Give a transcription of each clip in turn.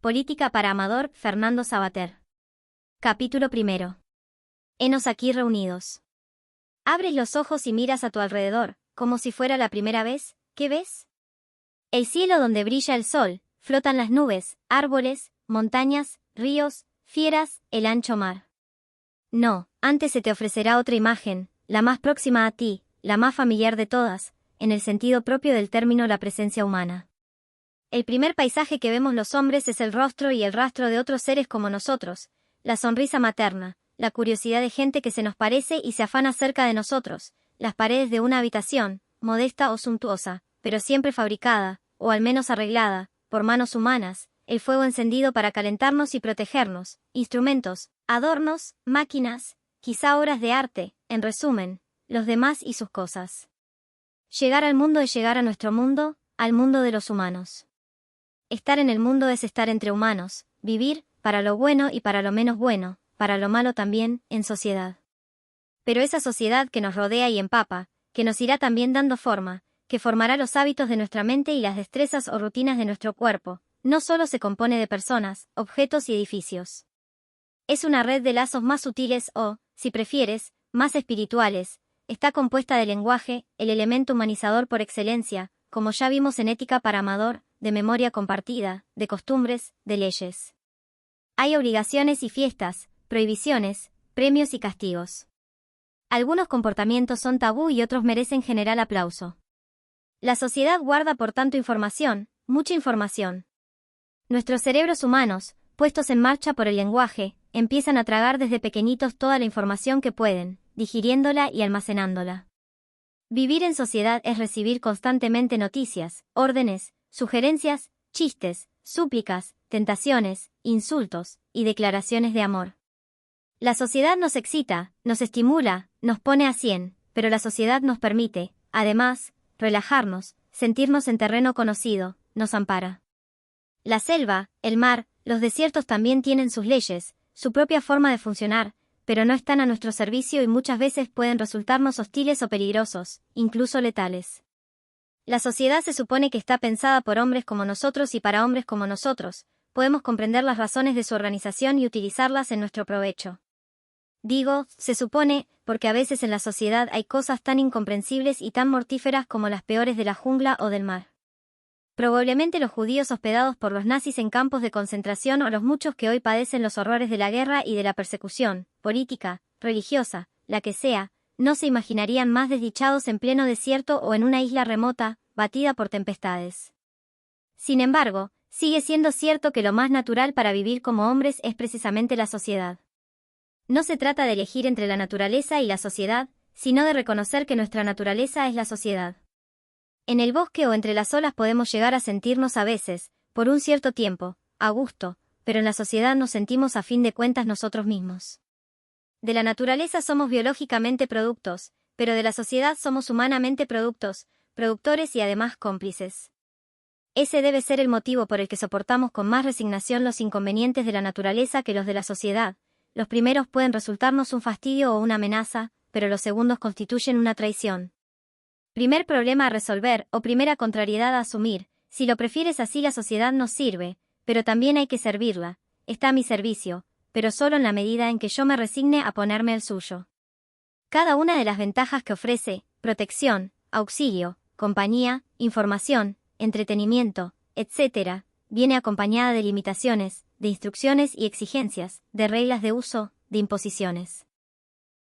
Política para Amador, Fernando Savater. Capítulo 1. Henos aquí reunidos. Abres los ojos y miras a tu alrededor, como si fuera la primera vez. ¿Qué ves? El cielo donde brilla el sol, flotan las nubes, árboles, montañas, ríos, fieras, el ancho mar. No, antes se te ofrecerá otra imagen, la más próxima a ti, la más familiar de todas, en el sentido propio del término la presencia humana. El primer paisaje que vemos los hombres es el rostro y el rastro de otros seres como nosotros, la sonrisa materna, la curiosidad de gente que se nos parece y se afana cerca de nosotros, las paredes de una habitación, modesta o suntuosa, pero siempre fabricada, o al menos arreglada, por manos humanas, el fuego encendido para calentarnos y protegernos, instrumentos, adornos, máquinas, quizá obras de arte, en resumen, los demás y sus cosas. Llegar al mundo es llegar a nuestro mundo, al mundo de los humanos. Estar en el mundo es estar entre humanos, vivir, para lo bueno y para lo menos bueno, para lo malo también, en sociedad. Pero esa sociedad que nos rodea y empapa, que nos irá también dando forma, que formará los hábitos de nuestra mente y las destrezas o rutinas de nuestro cuerpo, no solo se compone de personas, objetos y edificios. Es una red de lazos más sutiles o, si prefieres, más espirituales, está compuesta de lenguaje, el elemento humanizador por excelencia, como ya vimos en Ética para Amador, de memoria compartida, de costumbres, de leyes. Hay obligaciones y fiestas, prohibiciones, premios y castigos. Algunos comportamientos son tabú y otros merecen general aplauso. La sociedad guarda por tanto información, mucha información. Nuestros cerebros humanos, puestos en marcha por el lenguaje, empiezan a tragar desde pequeñitos toda la información que pueden, digiriéndola y almacenándola. Vivir en sociedad es recibir constantemente noticias, órdenes, sugerencias, chistes, súplicas, tentaciones, insultos y declaraciones de amor. La sociedad nos excita, nos estimula, nos pone a 100, pero la sociedad nos permite, además, relajarnos, sentirnos en terreno conocido, nos ampara. La selva, el mar, los desiertos también tienen sus leyes, su propia forma de funcionar, pero no están a nuestro servicio y muchas veces pueden resultarnos hostiles o peligrosos, incluso letales. La sociedad se supone que está pensada por hombres como nosotros y para hombres como nosotros, podemos comprender las razones de su organización y utilizarlas en nuestro provecho. Digo, se supone, porque a veces en la sociedad hay cosas tan incomprensibles y tan mortíferas como las peores de la jungla o del mar. Probablemente los judíos hospedados por los nazis en campos de concentración o los muchos que hoy padecen los horrores de la guerra y de la persecución, política, religiosa, la que sea, no se imaginarían más desdichados en pleno desierto o en una isla remota, batida por tempestades. Sin embargo, sigue siendo cierto que lo más natural para vivir como hombres es precisamente la sociedad. No se trata de elegir entre la naturaleza y la sociedad, sino de reconocer que nuestra naturaleza es la sociedad. En el bosque o entre las olas podemos llegar a sentirnos a veces, por un cierto tiempo, a gusto, pero en la sociedad nos sentimos a fin de cuentas nosotros mismos. De la naturaleza somos biológicamente productos, pero de la sociedad somos humanamente productos, productores y además cómplices. Ese debe ser el motivo por el que soportamos con más resignación los inconvenientes de la naturaleza que los de la sociedad. Los primeros pueden resultarnos un fastidio o una amenaza, pero los segundos constituyen una traición. Primer problema a resolver, o primera contrariedad a asumir, si lo prefieres así la sociedad nos sirve, pero también hay que servirla, está a mi servicio, pero solo en la medida en que yo me resigne a ponerme al suyo. Cada una de las ventajas que ofrece, protección, auxilio, compañía, información, entretenimiento, etc., viene acompañada de limitaciones, de instrucciones y exigencias, de reglas de uso, de imposiciones.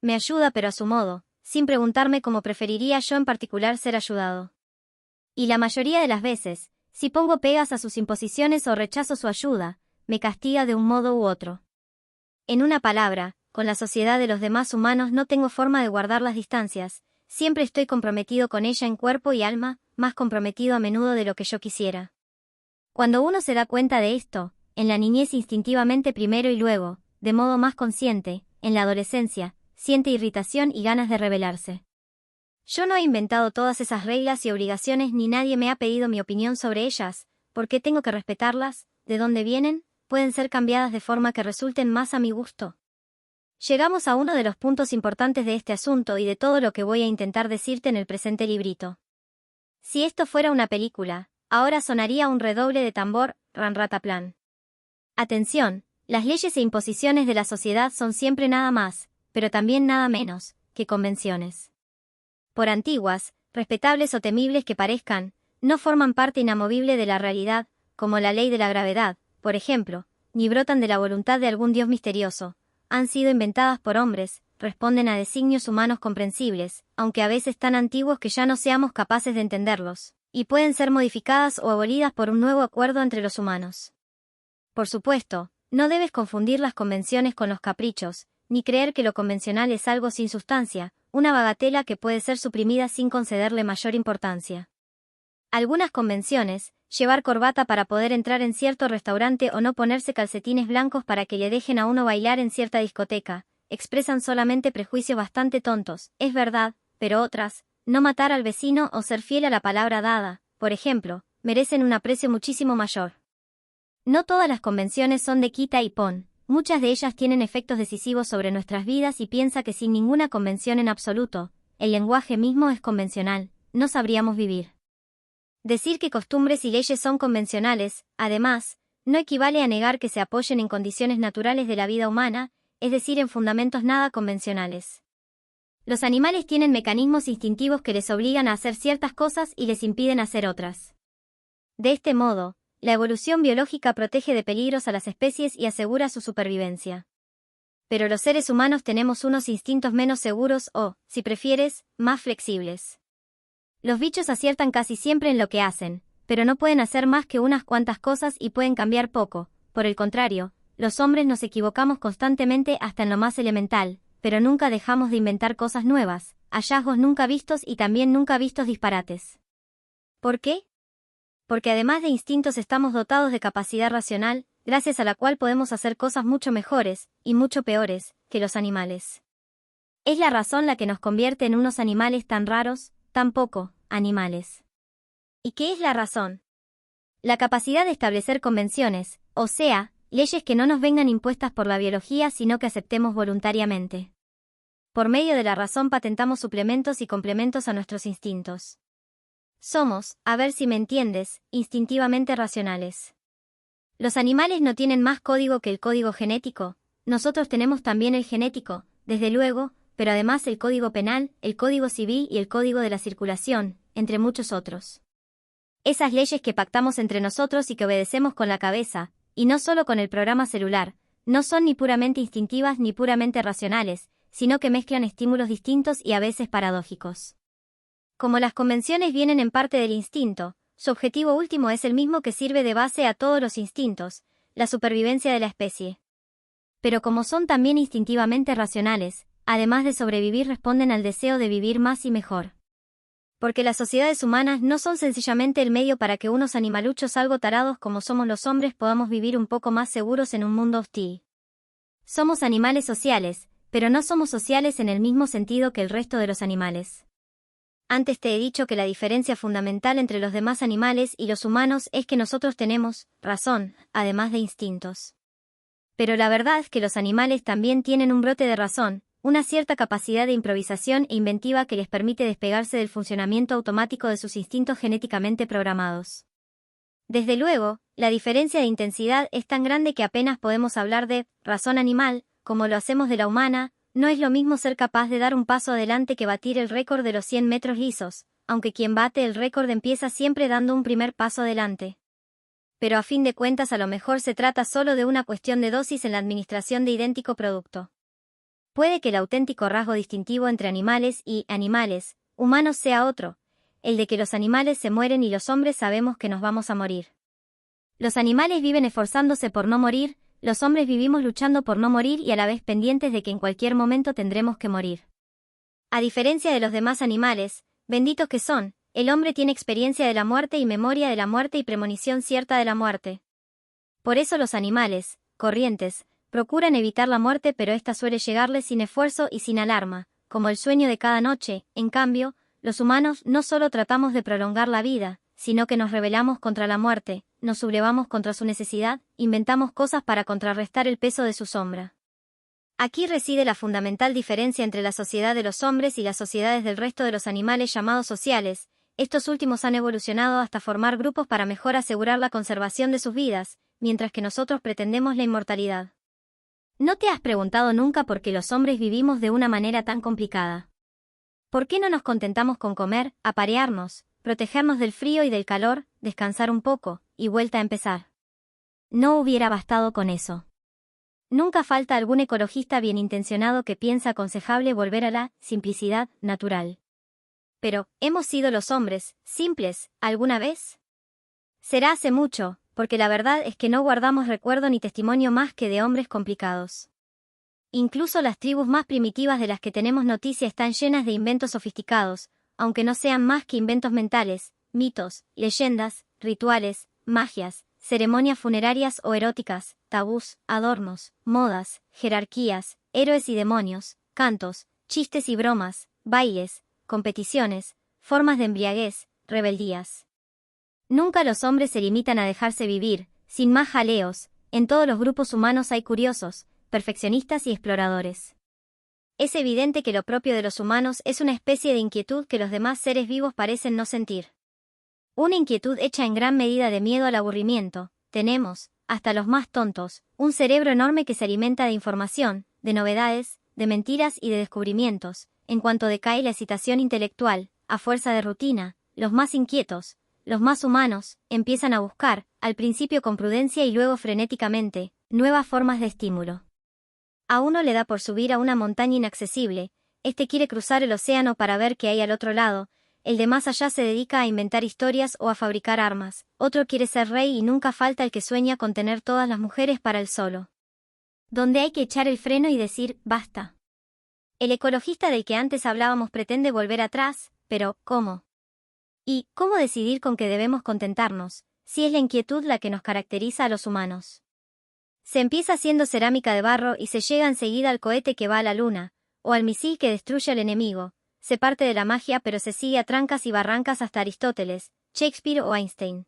Me ayuda pero a su modo, sin preguntarme cómo preferiría yo en particular ser ayudado. Y la mayoría de las veces, si pongo pegas a sus imposiciones o rechazo su ayuda, me castiga de un modo u otro. En una palabra, con la sociedad de los demás humanos no tengo forma de guardar las distancias, siempre estoy comprometido con ella en cuerpo y alma, más comprometido a menudo de lo que yo quisiera. Cuando uno se da cuenta de esto, en la niñez instintivamente primero y luego, de modo más consciente, en la adolescencia, siente irritación y ganas de rebelarse. Yo no he inventado todas esas reglas y obligaciones ni nadie me ha pedido mi opinión sobre ellas, ¿por qué tengo que respetarlas? ¿De dónde vienen? Pueden ser cambiadas de forma que resulten más a mi gusto. Llegamos a uno de los puntos importantes de este asunto y de todo lo que voy a intentar decirte en el presente librito. Si esto fuera una película, ahora sonaría un redoble de tambor, ran rataplan. Atención, las leyes e imposiciones de la sociedad son siempre nada más, pero también nada menos, que convenciones. Por antiguas, respetables o temibles que parezcan, no forman parte inamovible de la realidad, como la ley de la gravedad, por ejemplo, ni brotan de la voluntad de algún dios misterioso. Han sido inventadas por hombres, responden a designios humanos comprensibles, aunque a veces tan antiguos que ya no seamos capaces de entenderlos, y pueden ser modificadas o abolidas por un nuevo acuerdo entre los humanos. Por supuesto, no debes confundir las convenciones con los caprichos, ni creer que lo convencional es algo sin sustancia, una bagatela que puede ser suprimida sin concederle mayor importancia. Algunas convenciones, llevar corbata para poder entrar en cierto restaurante o no ponerse calcetines blancos para que le dejen a uno bailar en cierta discoteca, expresan solamente prejuicios bastante tontos, es verdad, pero otras, no matar al vecino o ser fiel a la palabra dada, por ejemplo, merecen un aprecio muchísimo mayor. No todas las convenciones son de quita y pon, muchas de ellas tienen efectos decisivos sobre nuestras vidas y piensa que sin ninguna convención en absoluto, el lenguaje mismo es convencional, no sabríamos vivir. Decir que costumbres y leyes son convencionales, además, no equivale a negar que se apoyen en condiciones naturales de la vida humana, es decir, en fundamentos nada convencionales. Los animales tienen mecanismos instintivos que les obligan a hacer ciertas cosas y les impiden hacer otras. De este modo, la evolución biológica protege de peligros a las especies y asegura su supervivencia. Pero los seres humanos tenemos unos instintos menos seguros o, si prefieres, más flexibles. Los bichos aciertan casi siempre en lo que hacen, pero no pueden hacer más que unas cuantas cosas y pueden cambiar poco. Por el contrario, los hombres nos equivocamos constantemente hasta en lo más elemental, pero nunca dejamos de inventar cosas nuevas, hallazgos nunca vistos y también nunca vistos disparates. ¿Por qué? Porque además de instintos estamos dotados de capacidad racional, gracias a la cual podemos hacer cosas mucho mejores, y mucho peores, que los animales. Es la razón la que nos convierte en unos animales tan raros, tan poco animales. ¿Y qué es la razón? La capacidad de establecer convenciones, o sea, leyes que no nos vengan impuestas por la biología sino que aceptemos voluntariamente. Por medio de la razón patentamos suplementos y complementos a nuestros instintos. Somos, a ver si me entiendes, instintivamente racionales. Los animales no tienen más código que el código genético, nosotros tenemos también el genético, desde luego, pero además el código penal, el código civil y el código de la circulación, entre muchos otros. Esas leyes que pactamos entre nosotros y que obedecemos con la cabeza, y no solo con el programa celular, no son ni puramente instintivas ni puramente racionales, sino que mezclan estímulos distintos y a veces paradójicos. Como las convenciones vienen en parte del instinto, su objetivo último es el mismo que sirve de base a todos los instintos, la supervivencia de la especie. Pero como son también instintivamente racionales, además de sobrevivir responden al deseo de vivir más y mejor. Porque las sociedades humanas no son sencillamente el medio para que unos animaluchos algo tarados como somos los hombres podamos vivir un poco más seguros en un mundo hostil. Somos animales sociales, pero no somos sociales en el mismo sentido que el resto de los animales. Antes te he dicho que la diferencia fundamental entre los demás animales y los humanos es que nosotros tenemos razón, además de instintos. Pero la verdad es que los animales también tienen un brote de razón, una cierta capacidad de improvisación e inventiva que les permite despegarse del funcionamiento automático de sus instintos genéticamente programados. Desde luego, la diferencia de intensidad es tan grande que apenas podemos hablar de razón animal, como lo hacemos de la humana. No es lo mismo ser capaz de dar un paso adelante que batir el récord de los 100 metros lisos, aunque quien bate el récord empieza siempre dando un primer paso adelante. Pero a fin de cuentas a lo mejor se trata solo de una cuestión de dosis en la administración de idéntico producto. Puede que el auténtico rasgo distintivo entre animales y animales humanos sea otro, el de que los animales se mueren y los hombres sabemos que nos vamos a morir. Los animales viven esforzándose por no morir, los hombres vivimos luchando por no morir y a la vez pendientes de que en cualquier momento tendremos que morir. A diferencia de los demás animales, benditos que son, el hombre tiene experiencia de la muerte y memoria de la muerte y premonición cierta de la muerte. Por eso los animales, corrientes, procuran evitar la muerte pero ésta suele llegarles sin esfuerzo y sin alarma, como el sueño de cada noche. En cambio, los humanos no solo tratamos de prolongar la vida, sino que nos rebelamos contra la muerte, nos sublevamos contra su necesidad, inventamos cosas para contrarrestar el peso de su sombra. Aquí reside la fundamental diferencia entre la sociedad de los hombres y las sociedades del resto de los animales llamados sociales. Estos últimos han evolucionado hasta formar grupos para mejor asegurar la conservación de sus vidas, mientras que nosotros pretendemos la inmortalidad. ¿No te has preguntado nunca por qué los hombres vivimos de una manera tan complicada? ¿Por qué no nos contentamos con comer, aparearnos, protegernos del frío y del calor, descansar un poco, y vuelta a empezar? No hubiera bastado con eso. Nunca falta algún ecologista bien intencionado que piensa aconsejable volver a la simplicidad natural. Pero, ¿hemos sido los hombres simples alguna vez? Será hace mucho, porque la verdad es que no guardamos recuerdo ni testimonio más que de hombres complicados. Incluso las tribus más primitivas de las que tenemos noticia están llenas de inventos sofisticados, aunque no sean más que inventos mentales, mitos, leyendas, rituales, magias, ceremonias funerarias o eróticas, tabús, adornos, modas, jerarquías, héroes y demonios, cantos, chistes y bromas, bailes, competiciones, formas de embriaguez, rebeldías. Nunca los hombres se limitan a dejarse vivir, sin más jaleos. En todos los grupos humanos hay curiosos, perfeccionistas y exploradores. Es evidente que lo propio de los humanos es una especie de inquietud que los demás seres vivos parecen no sentir. Una inquietud hecha en gran medida de miedo al aburrimiento. Tenemos, hasta los más tontos, un cerebro enorme que se alimenta de información, de novedades, de mentiras y de descubrimientos. En cuanto decae la excitación intelectual, a fuerza de rutina, los más inquietos, los más humanos, empiezan a buscar, al principio con prudencia y luego frenéticamente, nuevas formas de estímulo. A uno le da por subir a una montaña inaccesible, este quiere cruzar el océano para ver qué hay al otro lado, el de más allá se dedica a inventar historias o a fabricar armas, otro quiere ser rey y nunca falta el que sueña con tener todas las mujeres para él solo. Donde hay que echar el freno y decir, basta. El ecologista del que antes hablábamos pretende volver atrás, pero, ¿cómo? ¿Y cómo decidir con qué debemos contentarnos, si es la inquietud la que nos caracteriza a los humanos? Se empieza haciendo cerámica de barro y se llega enseguida al cohete que va a la luna, o al misil que destruye al enemigo. Se parte de la magia pero se sigue a trancas y barrancas hasta Aristóteles, Shakespeare o Einstein.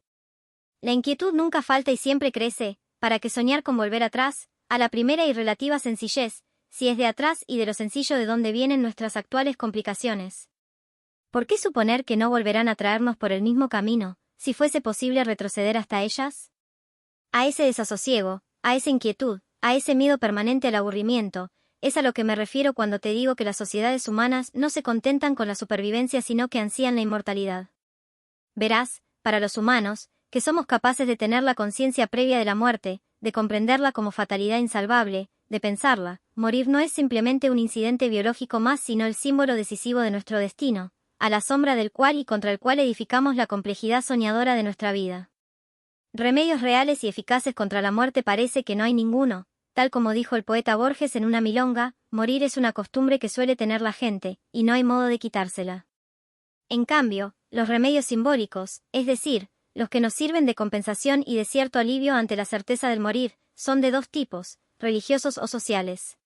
La inquietud nunca falta y siempre crece, para que soñar con volver atrás, a la primera y relativa sencillez, si es de atrás y de lo sencillo de donde vienen nuestras actuales complicaciones. ¿Por qué suponer que no volverán a traernos por el mismo camino, si fuese posible retroceder hasta ellas? A ese desasosiego, a esa inquietud, a ese miedo permanente al aburrimiento, es a lo que me refiero cuando te digo que las sociedades humanas no se contentan con la supervivencia sino que ansían la inmortalidad. Verás, para los humanos, que somos capaces de tener la conciencia previa de la muerte, de comprenderla como fatalidad insalvable, de pensarla, morir no es simplemente un incidente biológico más sino el símbolo decisivo de nuestro destino, a la sombra del cual y contra el cual edificamos la complejidad soñadora de nuestra vida. Remedios reales y eficaces contra la muerte parece que no hay ninguno, tal como dijo el poeta Borges en una milonga, morir es una costumbre que suele tener la gente, y no hay modo de quitársela. En cambio, los remedios simbólicos, es decir, los que nos sirven de compensación y de cierto alivio ante la certeza del morir, son de dos tipos, religiosos o sociales.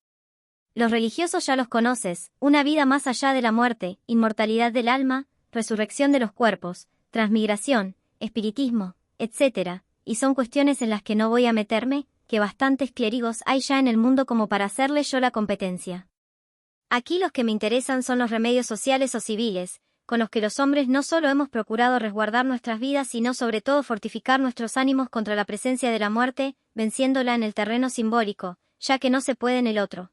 Los religiosos ya los conoces, una vida más allá de la muerte, inmortalidad del alma, resurrección de los cuerpos, transmigración, espiritismo, etc., y son cuestiones en las que no voy a meterme, que bastantes clérigos hay ya en el mundo como para hacerle yo la competencia. Aquí los que me interesan son los remedios sociales o civiles, con los que los hombres no solo hemos procurado resguardar nuestras vidas sino sobre todo fortificar nuestros ánimos contra la presencia de la muerte, venciéndola en el terreno simbólico, ya que no se puede en el otro.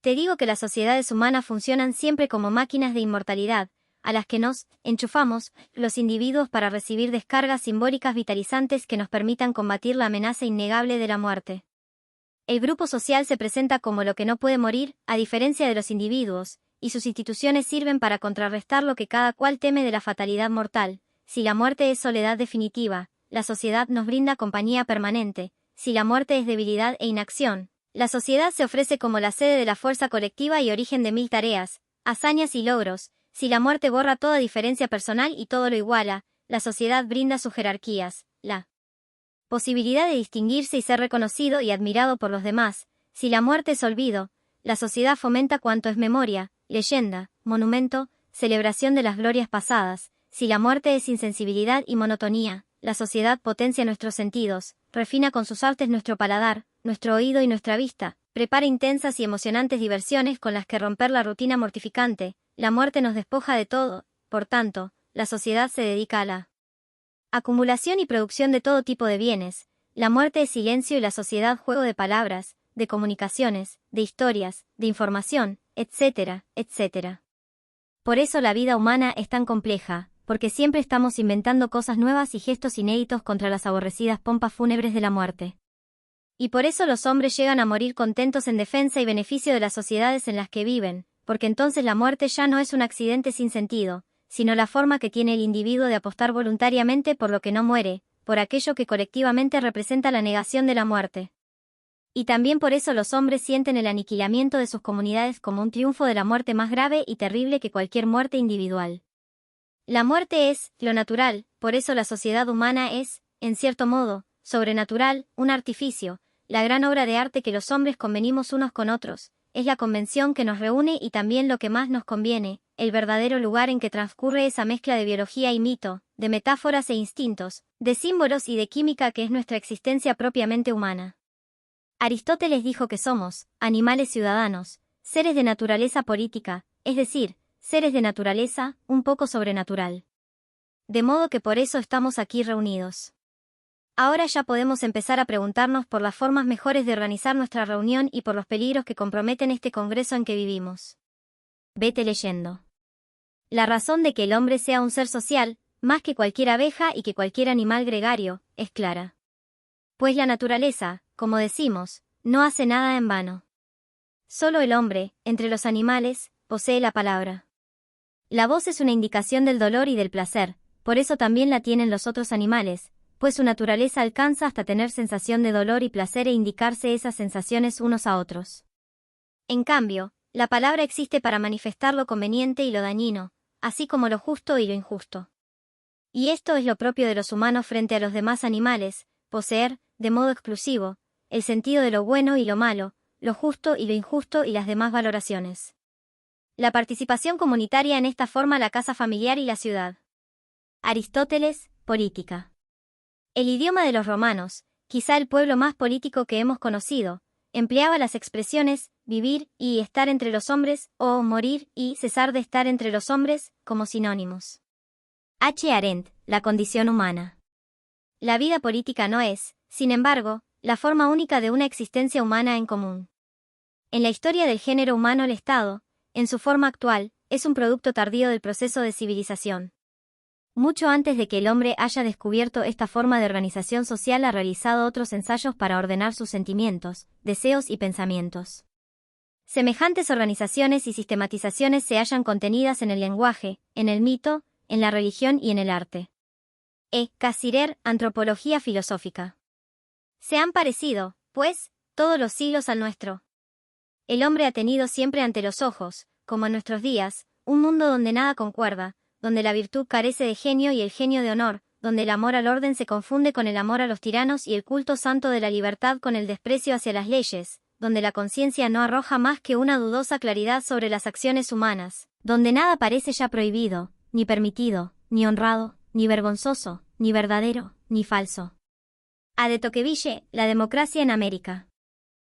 Te digo que las sociedades humanas funcionan siempre como máquinas de inmortalidad, a las que nos enchufamos los individuos para recibir descargas simbólicas vitalizantes que nos permitan combatir la amenaza innegable de la muerte. El grupo social se presenta como lo que no puede morir, a diferencia de los individuos, y sus instituciones sirven para contrarrestar lo que cada cual teme de la fatalidad mortal. Si la muerte es soledad definitiva, la sociedad nos brinda compañía permanente. Si la muerte es debilidad e inacción, la sociedad se ofrece como la sede de la fuerza colectiva y origen de mil tareas, hazañas y logros. Si la muerte borra toda diferencia personal y todo lo iguala, la sociedad brinda sus jerarquías, la posibilidad de distinguirse y ser reconocido y admirado por los demás. Si la muerte es olvido, la sociedad fomenta cuanto es memoria, leyenda, monumento, celebración de las glorias pasadas. Si la muerte es insensibilidad y monotonía, la sociedad potencia nuestros sentidos, refina con sus artes nuestro paladar, nuestro oído y nuestra vista, prepara intensas y emocionantes diversiones con las que romper la rutina mortificante. La muerte nos despoja de todo, por tanto, la sociedad se dedica a la acumulación y producción de todo tipo de bienes, la muerte es silencio y la sociedad juego de palabras, de comunicaciones, de historias, de información, etcétera, etcétera. Por eso la vida humana es tan compleja, porque siempre estamos inventando cosas nuevas y gestos inéditos contra las aborrecidas pompas fúnebres de la muerte. Y por eso los hombres llegan a morir contentos en defensa y beneficio de las sociedades en las que viven, porque entonces la muerte ya no es un accidente sin sentido, sino la forma que tiene el individuo de apostar voluntariamente por lo que no muere, por aquello que colectivamente representa la negación de la muerte. Y también por eso los hombres sienten el aniquilamiento de sus comunidades como un triunfo de la muerte más grave y terrible que cualquier muerte individual. La muerte es lo natural, por eso la sociedad humana es, en cierto modo, sobrenatural, un artificio, la gran obra de arte que los hombres convenimos unos con otros, es la convención que nos reúne y también lo que más nos conviene, el verdadero lugar en que transcurre esa mezcla de biología y mito, de metáforas e instintos, de símbolos y de química que es nuestra existencia propiamente humana. Aristóteles dijo que somos, animales ciudadanos, seres de naturaleza política, es decir, seres de naturaleza, un poco sobrenatural. De modo que por eso estamos aquí reunidos. Ahora ya podemos empezar a preguntarnos por las formas mejores de organizar nuestra reunión y por los peligros que comprometen este congreso en que vivimos. Vete leyendo. La razón de que el hombre sea un ser social, más que cualquier abeja y que cualquier animal gregario, es clara. Pues la naturaleza, como decimos, no hace nada en vano. Solo el hombre, entre los animales, posee la palabra. La voz es una indicación del dolor y del placer, por eso también la tienen los otros animales, pues su naturaleza alcanza hasta tener sensación de dolor y placer e indicarse esas sensaciones unos a otros. En cambio, la palabra existe para manifestar lo conveniente y lo dañino, así como lo justo y lo injusto. Y esto es lo propio de los humanos frente a los demás animales, poseer, de modo exclusivo, el sentido de lo bueno y lo malo, lo justo y lo injusto y las demás valoraciones. La participación comunitaria en esta forma la casa familiar y la ciudad. Aristóteles, Política. El idioma de los romanos, quizá el pueblo más político que hemos conocido, empleaba las expresiones vivir y estar entre los hombres, o morir y cesar de estar entre los hombres, como sinónimos. H. Arendt, La condición humana. La vida política no es, sin embargo, la forma única de una existencia humana en común. En la historia del género humano el Estado, en su forma actual, es un producto tardío del proceso de civilización. Mucho antes de que el hombre haya descubierto esta forma de organización social ha realizado otros ensayos para ordenar sus sentimientos, deseos y pensamientos. Semejantes organizaciones y sistematizaciones se hallan contenidas en el lenguaje, en el mito, en la religión y en el arte. Cassirer, Antropología filosófica. Se han parecido, pues, todos los siglos al nuestro. El hombre ha tenido siempre ante los ojos, como en nuestros días, un mundo donde nada concuerda, donde la virtud carece de genio y el genio de honor, donde el amor al orden se confunde con el amor a los tiranos y el culto santo de la libertad con el desprecio hacia las leyes, donde la conciencia no arroja más que una dudosa claridad sobre las acciones humanas, donde nada parece ya prohibido, ni permitido, ni honrado, ni vergonzoso, ni verdadero, ni falso. A de Tocqueville, La democracia en América.